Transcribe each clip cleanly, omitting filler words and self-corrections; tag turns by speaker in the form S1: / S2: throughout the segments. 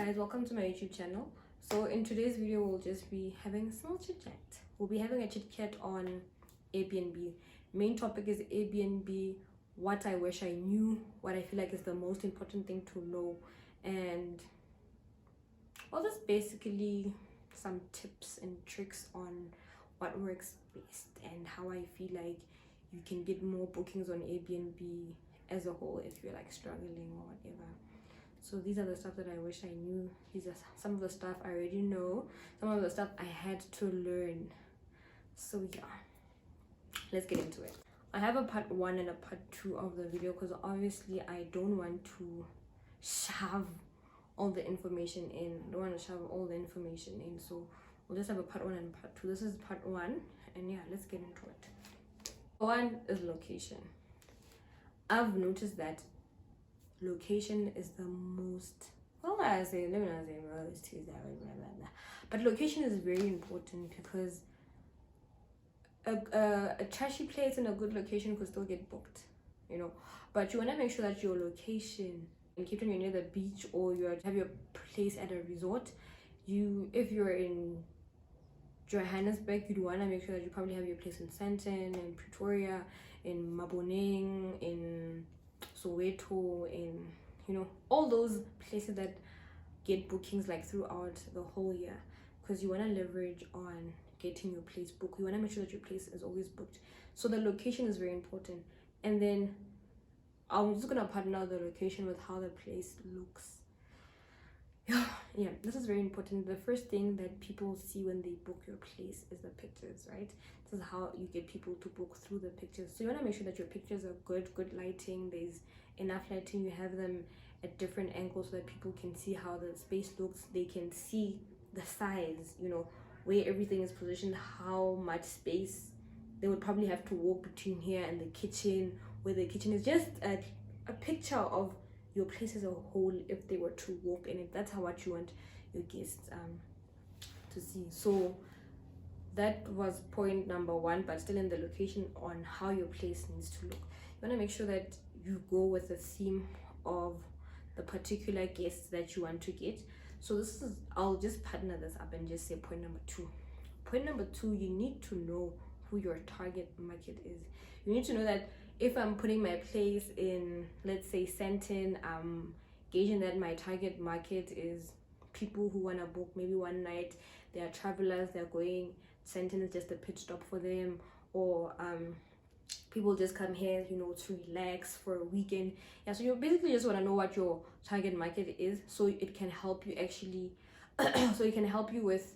S1: guys, welcome to my YouTube channel. So in today's video we'll just be having a small chit chat. We'll be having a chit chat on Airbnb. Main topic is Airbnb, what I wish I knew, what I feel like is the most important thing to know, and well, just basically some tips and tricks on what works best and how I feel like you can get more bookings on Airbnb as a whole if you're like struggling or whatever. So these are the stuff that I wish I knew. These are some of the stuff I already know, some of the stuff I had to learn. So yeah, let's get into it. I have a part 1 and a part 2 of the video because obviously I don't want to shove all the information in. I don't want to shove all the information in. So we'll just have a part 1 and part 2. This is part 1, and yeah, let's get into it. 1 is location. I've noticed that location is the most, well, I say, let me not say most, but location is very important because a trashy place in a good location could still get booked, you know. But you want to make sure that your location, in Cape Town, you're near the beach or you have your place at a resort. If you're in Johannesburg, you'd want to make sure that you probably have your place in Sandton, in Pretoria, in Maboneng, in Soweto, in, you know, all those places that get bookings like throughout the whole year, because you want to leverage on getting your place booked. You want to make sure that your place is always booked. So the location is very important. And then I'm just gonna partner the location with how the place looks. Yeah, this is very important. The first thing that people see when they book your place is the pictures, right? This is how you get people to book, through the pictures. So you want to make sure that your pictures are good lighting, there's enough lighting, you have them at different angles so that people can see how the space looks, they can see the size, you know, where everything is positioned, how much space they would probably have to walk between here and the kitchen, where the kitchen is. Just a picture of your place as a whole if they were to walk in it. That's what you want your guests to see. So that was point number 1, but still in the location on how your place needs to look. You want to make sure that you go with the theme of the particular guests that you want to get. So this is, I'll just partner this up and just say point number 2. Point number 2, you need to know who your target market is. You need to know that if I'm putting my place in, let's say, Sandton, I'm gauging that my target market is people who want to book maybe one night. They are travelers, they're going, Sandton is just a pit stop for them, or people just come here, you know, to relax for a weekend. Yeah, so you basically just want to know what your target market is, so it can help you actually so it can help you with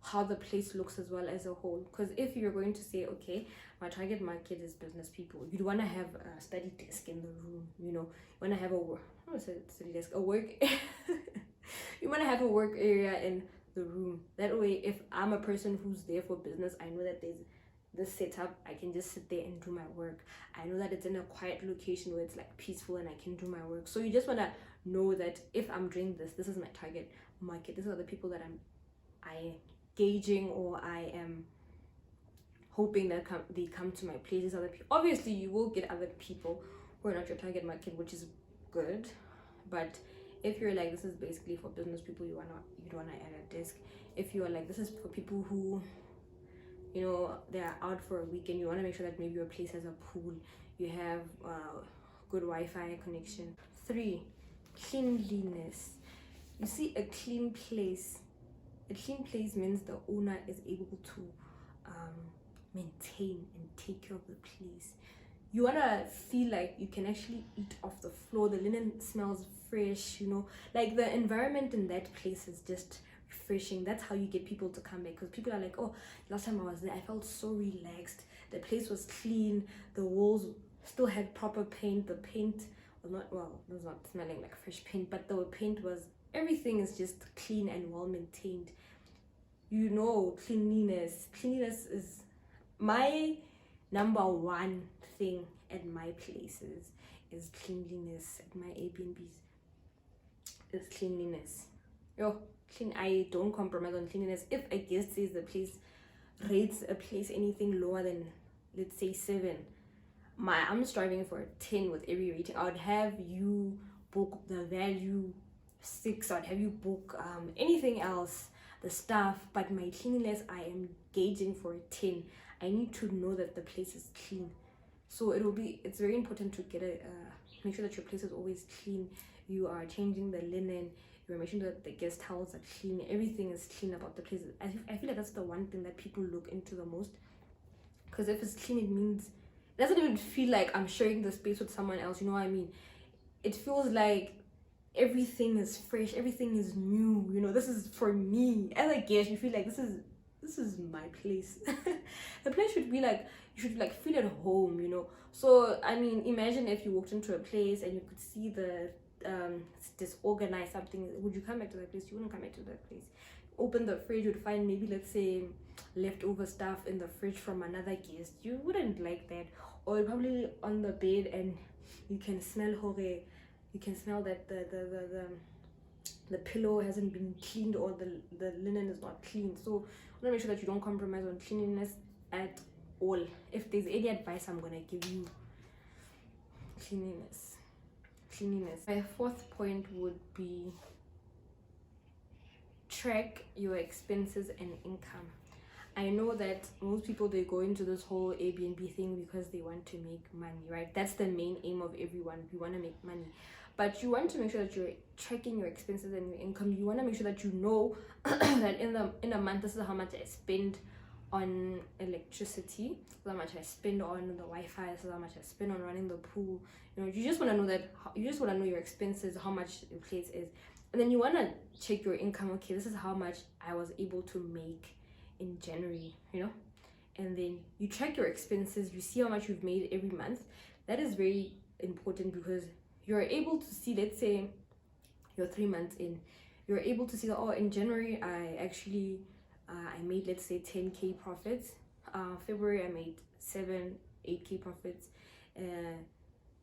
S1: how the place looks as well as a whole. Because if you're going to say, okay, my target market is business people, you'd want to have a study desk in the room, you know. You want to have a work you want to have a work area in the room. That way, if I'm a person who's there for business, I know that there's this setup, I can just sit there and do my work. I know that it's in a quiet location where it's like peaceful and I can do my work. So you just want to know that if I'm doing this is my target market. These are the people that I gauging, or I am hoping that they come to my place. These other people, obviously you will get other people who are not your target market, which is good. But if you're like, this is basically for business people, you don't want to add a desk. If you are like, this is for people who, you know, they're out for a weekend, you want to make sure that maybe your place has a pool, you have good Wi-Fi connection. 3, cleanliness. You see, a clean place means the owner is able to maintain and take care of the place. You want to feel like you can actually eat off the floor, the linen smells fresh, you know, like the environment in that place is just refreshing. That's how you get people to come back, because people are like, oh, last time I was there I felt so relaxed, the place was clean, the walls still had proper paint, the paint was not, well, it was not smelling like fresh paint, but the paint was, everything is just clean and well maintained. You know, cleanliness is my number 1 thing at my places, is cleanliness. At my Airbnbs is cleanliness. I don't compromise on cleanliness. If a guest says the place rates a place anything lower than, let's say, 7, I'm striving for a 10 with every rating. I would have you book the value 6, I'd have you book anything else, the stuff, but my cleanliness I am gauging for a 10. I need to know that the place is clean. So it's very important to get make sure that your place is always clean. You are changing the linen, you're making sure that the guest towels are clean, everything is clean about the place. I feel like that's the one thing that people look into the most, because if it's clean, it means it doesn't even feel like I'm sharing the space with someone else, you know what I mean? It feels like everything is fresh, everything is new, you know, this is for me. As a guest, you feel like this is my place. The place should be like, you should like feel at home, you know. So I mean, imagine if you walked into a place and you could see the disorganized something. Would you come back to that place? You wouldn't come back to that place. Open the fridge, you'd find maybe, let's say, leftover stuff in the fridge from another guest. You wouldn't like that. Or probably on the bed and you can smell that the pillow hasn't been cleaned, or the linen is not clean. So I want to make sure that you don't compromise on cleanliness at all. If there's any advice I'm gonna give you, cleanliness. My 4th point would be track your expenses and income. I know that most people, they go into this whole Airbnb thing because they want to make money, right? That's the main aim of everyone. We want to make money, but you want to make sure that you're tracking your expenses and your income. You want to make sure that you know that in a month, this is how much I spend on electricity, this is how much I spend on the Wi-Fi, this is how much I spend on running the pool. You know, you just want to know that. You just want to know your expenses, how much your place is, and then you want to check your income. Okay, this is how much I was able to make in January, you know, and then you track your expenses, you see how much you've made every month. That is very important, because you're able to see, let's say you're 3 months in, you're able to see that, oh, in January I actually I made, let's say, 10k profits. February I made 8k profits.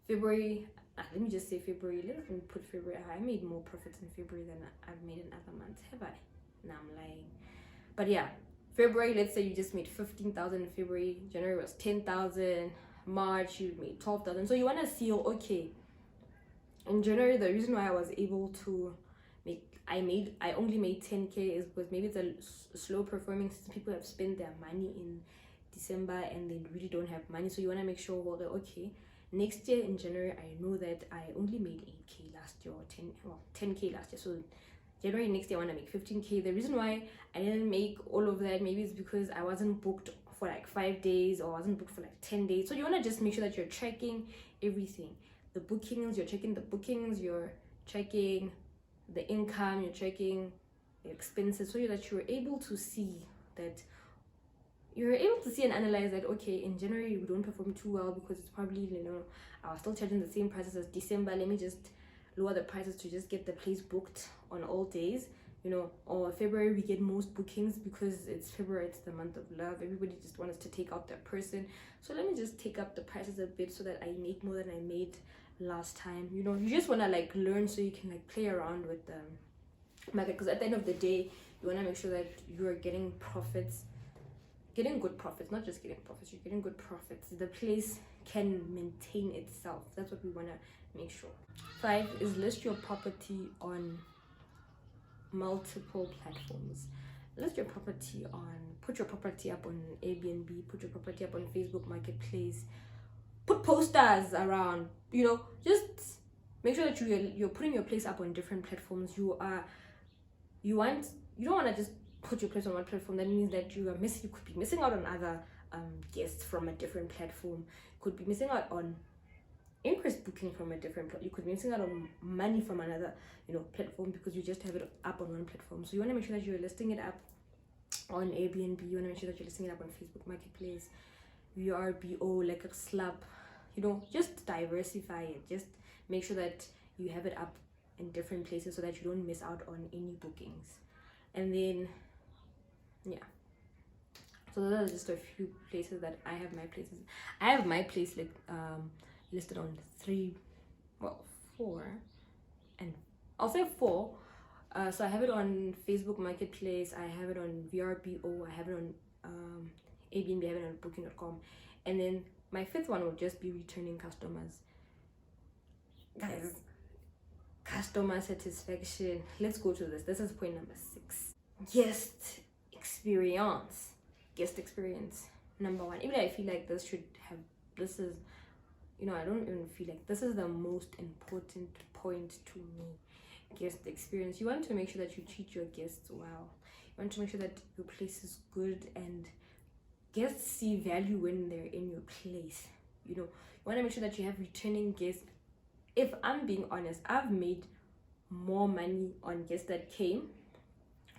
S1: February, let me just say February, let me put February, I made more profits in February than I've made in other months. Have I? No, I'm lying. But yeah, February, let's say you just made 15,000 in February. January was 10,000. March you made 12,000. So you want to see, okay, in January, the reason why I was able to I only made 10k is because maybe it's a slow performing, since people have spent their money in December and they really don't have money. So you want to make sure, well, okay, next year in January, I know that I only made 8k last year, or 10k last year. So January next year I want to make 15k. The reason why I didn't make all of that, maybe it's because I wasn't booked for like 5 days, or I wasn't booked for like 10 days. So you want to just make sure that you're tracking everything. The bookings, you're checking the bookings, you're checking the income, you're checking the expenses, so that you're able to see and analyze that, okay, in January we don't perform too well because it's probably, you know, I was still charging the same prices as December. Let me just lower the prices to just get the place booked on all days, you know. Or February we get most bookings because it's February, it's the month of love, everybody just wants to take out their person, so let me just take up the prices a bit so that I make more than I made last time. You know, you just want to like learn so you can like play around with the market, because at the end of the day you want to make sure that you are getting good profits, not just getting profits, you're getting good profits. The place can maintain itself. That's what we want to make sure. 5 is list your property on multiple platforms. Put your property up on Airbnb, put your property up on Facebook Marketplace, put posters around, you know, just make sure that you're putting your place up on different platforms. You don't want to just put your place on one platform. That means that you could be missing out on other guests from a different platform. You could be missing out on increased booking from a different platform. You could be missing out on money from another, you know, platform, because you just have it up on one platform. So you want to make sure that you're listing it up on Airbnb. You want to make sure that you're listing it up on Facebook Marketplace, VRBO, like a slab, you know, just diversify it. Just make sure that you have it up in different places so that you don't miss out on any bookings. And then, yeah, so those are just a few places that I have my places. I have my place like listed on 4, and I'll say 4. So I have it on Facebook Marketplace, I have it on VRBO, I have it on Airbnb, I have it on booking.com, and then my 5th one will just be returning customers. Guys, customer satisfaction. Let's go to this. This is point number 6. Guest experience. Guest experience. Number 1. Even I feel like this is, I don't even feel like this is the most important point to me. Guest experience. You want to make sure that you treat your guests well. You want to make sure that your place is good and guests see value when they're in your place. You want to make sure that you have returning guests. If I'm being honest, I've made more money on guests that came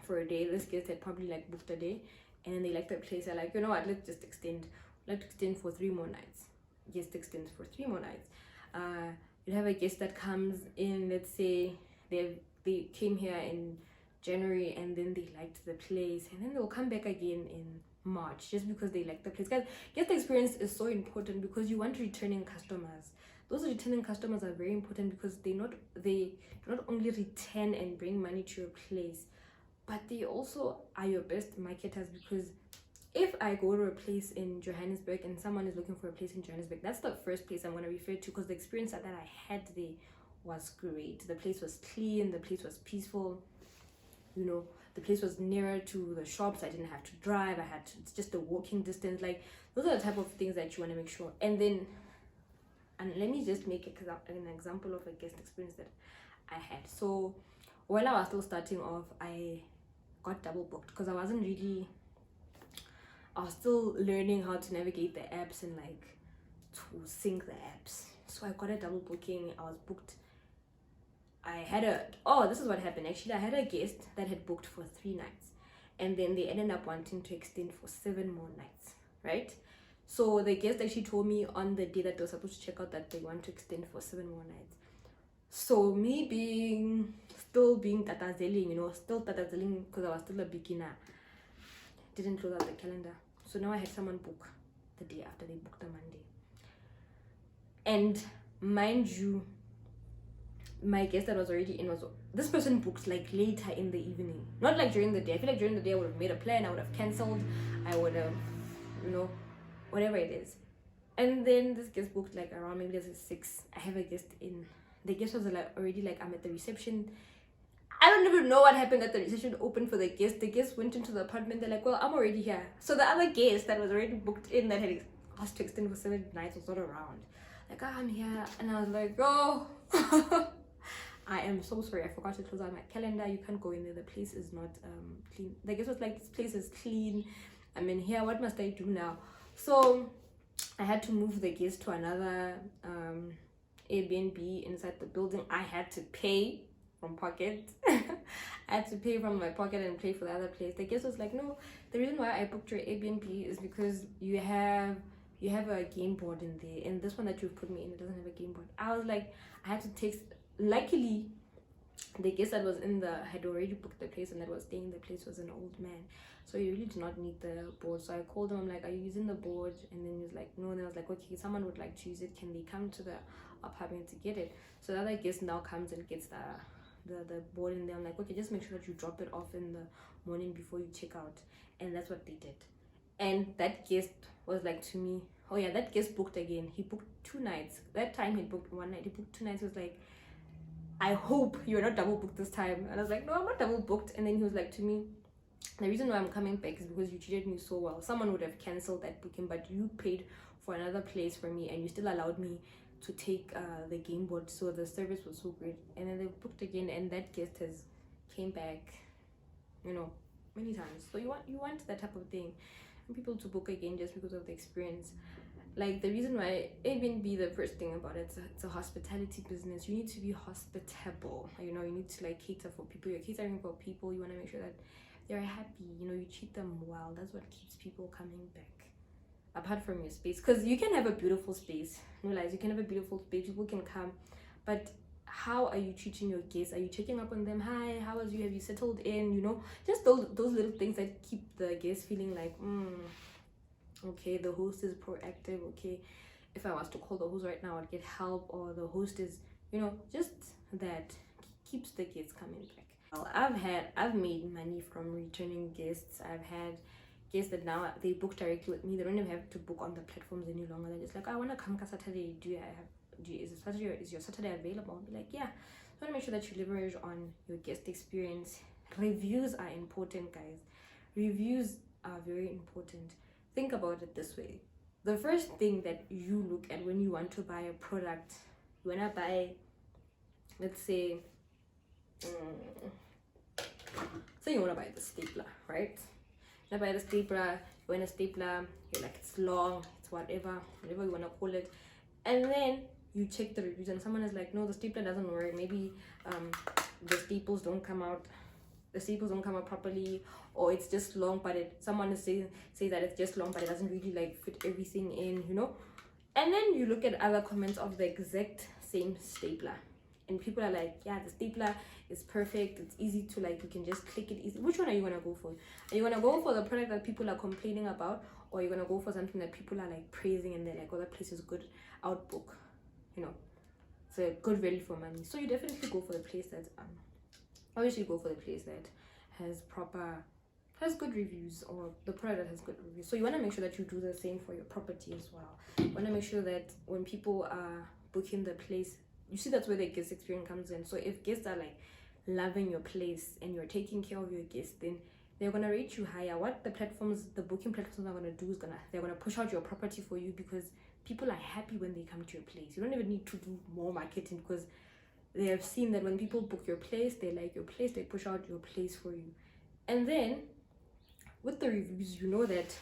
S1: for a day. This guest had probably like booked a day and then they liked the place. They're like, you know what, let's just extend. Let's extend for 3 more nights. Guest extends for 3 more nights. You have a guest that comes in, let's say they came here in January and then they liked the place and then they'll come back again in March just because they like the place. Guys, guest experience is so important because you want returning customers. Those returning customers are very important because they do not only return and bring money to your place, but they also are your best marketers. Because if I go to a place in Johannesburg and someone is looking for a place in Johannesburg, that's the first place I'm going to refer to, because the experience that I had there was great. The place was clean, the place was peaceful, the place was nearer to the shops. I didn't have to drive. It's just a walking distance. Like, those are the type of things that you want to make sure. And let me just make an example of a guest experience that I had. So while I was still starting off, I got double booked because I was still learning how to navigate the apps and like to sync the apps. So I got a double booking. I was booked. This is what happened actually. I had a guest that had booked for 3 nights and then they ended up wanting to extend for 7 more nights, right? So the guest actually told me on the day that they were supposed to check out that they want to extend for 7 more nights. So me still being tatazeling because I was still a beginner, didn't close out the calendar. So now I had someone book the day after they booked the Monday. And mind you, my guest that was already in this person booked like later in the evening, not like during the day. I feel like during the day I would have made a plan, I would have cancelled, I would have, whatever it is. And then this guest booked like around maybe there's a 6. I have a guest in. The guest was like already like, I'm at the reception. I don't even know what happened at the reception opened for the guest. The guest went into the apartment. They're like, well, I'm already here. So the other guest that was already booked in that had asked to extend for 7 nights was not around. Like, I'm here. And I was like, oh, I am so sorry. I forgot to close out my calendar. You can't go in there. The place is not clean. The guest was like, this place is clean. I'm in here. What must I do now? So I had to move the guest to another Airbnb inside the building. I had to pay from pocket. I had to pay from my pocket and pay for the other place. The guest was like, no, the reason why I booked your Airbnb is because you have a game board in there, and this one that you've put me in, it doesn't have a game board. I was like, I had to text. Luckily, the guest that was had already booked the place and that was staying in the place was an old man, so he really did not need the board. So I called him. I'm like, are you using the board? And then he was like, no. And I was like, okay, someone would like to use it. Can they come to the apartment to get it? So the other guest now comes and gets the board in there. I'm like, okay, just make sure that you drop it off in the morning before you check out. And that's what they did. And that guest was like to me, oh yeah, that guest booked again. He booked 2 nights. That time he booked 1 night. He booked 2 nights. He was like, I hope you're not double booked this time. And I was like, no, I'm not double booked. And then he was like to me, the reason why I'm coming back is because you treated me so well. Someone would have cancelled that booking, but you paid for another place for me and you still allowed me to take the game board. So the service was so great. And then they booked again, and that guest has came back, many times. So you want that type of thing, and people to book again just because of the experience. Like, the reason why Airbnb, the first thing about it, it's a hospitality business. You need to be hospitable. You need to like cater for people. You're catering for people. You want to make sure that they're happy. You treat them well. That's what keeps people coming back. Apart from your space, because you can have a beautiful space. No lies, you can have a beautiful space. People can come, but how are you treating your guests? Are you checking up on them? Hi, how was you? Have you settled in? Just those little things that keep the guests feeling like, okay, the host is proactive. Okay, if I was to call the host right now, I'd get help, or the host is, just that keeps the guests coming back. Well, I've made money from returning guests. I've had guests that now they book directly with me. They don't even have to book on the platforms any longer. They're just like, I want to come Saturday. Do I have is your Saturday available? I'll be like, yeah. You want to make sure that you leverage on your guest experience. Reviews are important, guys. Reviews are very important. Think about it this way. The first thing that you look at when you want to buy a product, you want to buy, let's say you want to buy the stapler, right? You want to buy the stapler, you want a stapler, you're like, it's long, it's whatever you want to call it. And then you check the reviews and someone is like, no, the stapler doesn't work. Maybe the staples don't come out properly, or it's just long, but someone is saying that it's just long, but it doesn't really like fit everything in, you know. And then you look at other comments of the exact same stapler, and people are like, yeah, the stapler is perfect, it's easy to like, you can just click it easy. Which one are you gonna go for? Are you gonna go for the product that people are complaining about, or are you gonna go for something that people are like praising and they're like, oh, that place is good, outbook, you know, it's a good value for money? So you definitely go for the place that's obviously go for the place that has good reviews, or the product that has good reviews. So you want to make sure that you do the same for your property as well. You want to make sure that when people are booking the place, you see that's where the guest experience comes in. So if guests are like loving your place and you're taking care of your guests, then they're gonna rate you higher. What the booking platforms are gonna do is they're gonna push out your property for you, because people are happy when they come to your place. You don't even need to do more marketing, because they have seen that when people book your place, they like your place, they push out your place for you. And then with the reviews, you know that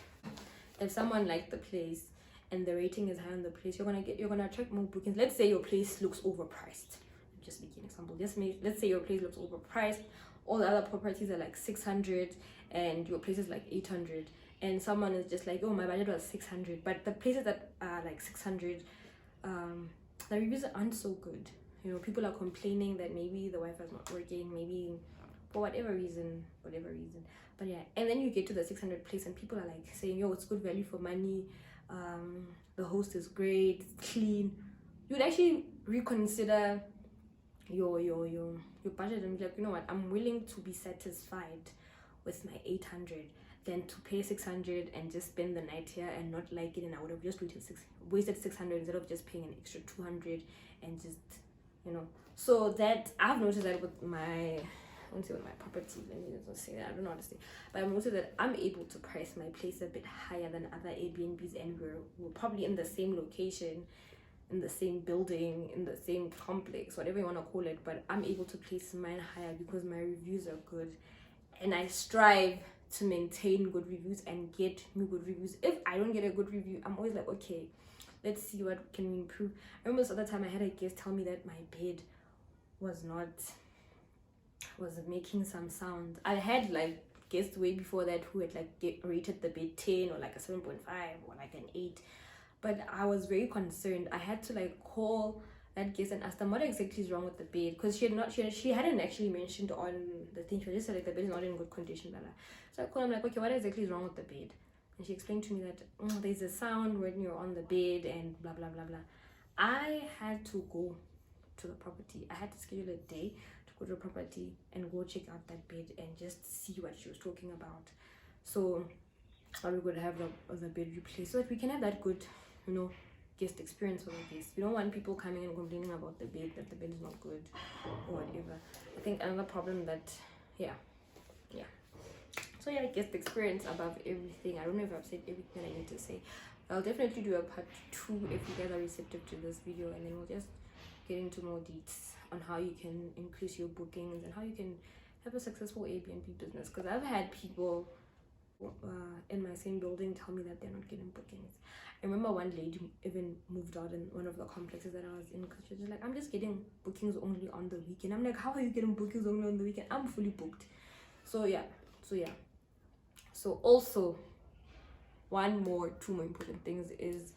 S1: if someone liked the place and the rating is high on the place, you're gonna attract more bookings. Let's say your place looks overpriced. I'm just making an example. Let's say your place looks overpriced. All the other properties are like 600 and your place is like 800, and someone is just like, oh, my budget was 600, but the places that are like 600, the reviews aren't so good. You know, people are complaining that maybe the Wi-Fi is not working, maybe for whatever reason. But yeah, and then you get to the 600 place and people are like saying, yo, it's good value for money, the host is great, it's clean. You would actually reconsider your budget and be like, you know what, I'm willing to be satisfied with my 800 than to pay 600 and just spend the night here and not like it, and I would have just wasted 600 instead of just paying an extra 200 and just, you know. So that I've noticed that with my, I won't say with my property, let me just say that, I don't know how to say, but I've noticed that I'm able to price my place a bit higher than other Airbnbs, and we're probably in the same location, in the same building, in the same complex, whatever you want to call it, but I'm able to place mine higher because my reviews are good, and I strive to maintain good reviews and get new good reviews. If I don't get a good review, I'm always like, okay, let's see what can we improve. I remember this other time I had a guest tell me that my bed was making some sound. I had like guests way before that who had like rated the bed 10 or like a 7.5 or like an 8, but I was very concerned. I had to like call that guest and ask them what exactly is wrong with the bed, because she hadn't actually mentioned on the thing. She just said like the bed is not in good condition, blah, blah. So I called them like, okay, what exactly is wrong with the bed? And she explained to me that there's a sound when you're on the bed and blah blah blah blah. I had to go to the property. I had to schedule a day to go to the property and go check out that bed and just see what she was talking about. So we could have the bed replaced so that we can have that good, you know, guest experience for the guests. We don't want people coming and complaining about the bed, that the bed is not good or whatever. I think another problem that, yeah. So yeah, guest experience above everything. I don't know if I've said everything I need to say. I'll definitely do a part 2 if you guys are receptive to this video, and then we'll just get into more deets on how you can increase your bookings and how you can have a successful Airbnb business. Because I've had people in my same building tell me that they're not getting bookings. I remember one lady even moved out in one of the complexes that I was in, because she was like, I'm just getting bookings only on the weekend. I'm like, how are you getting bookings only on the weekend? I'm fully booked. So yeah. So also, two more important things is,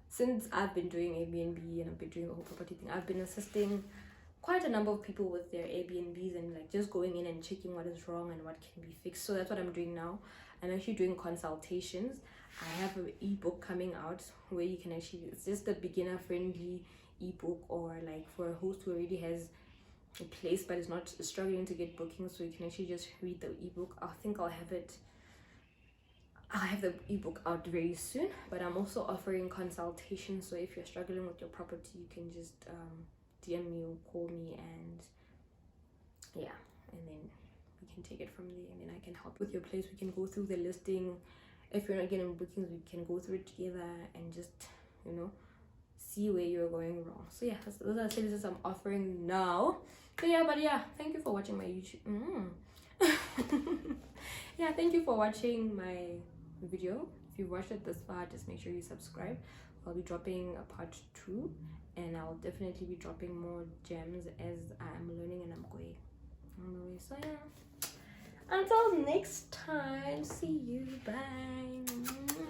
S1: since I've been doing Airbnb and I've been doing the whole property thing, I've been assisting quite a number of people with their Airbnbs and like just going in and checking what is wrong and what can be fixed. So that's what I'm doing now. I'm actually doing consultations. I have an ebook coming out where you can actually, it's just a beginner friendly ebook, or like for a host who already has a place but is not struggling to get bookings, so you can actually just read the ebook. I think I'll have it, I'll have the ebook out very soon, but I'm also offering consultations. So if you're struggling with your property, you can just DM me or call me, and yeah, and then we can take it from there, and then I can help with your place. We can go through the listing. If you're not getting bookings, we can go through it together and just, you know, see where you're going wrong. So yeah, those are services I'm offering now. So yeah, but yeah, thank you for watching my YouTube. Yeah, thank you for watching my video. If you watched it this far, just make sure you subscribe. I'll be dropping a part 2, and I'll definitely be dropping more gems as I'm learning and I'm going on the way. So yeah, until next time, see you, bye.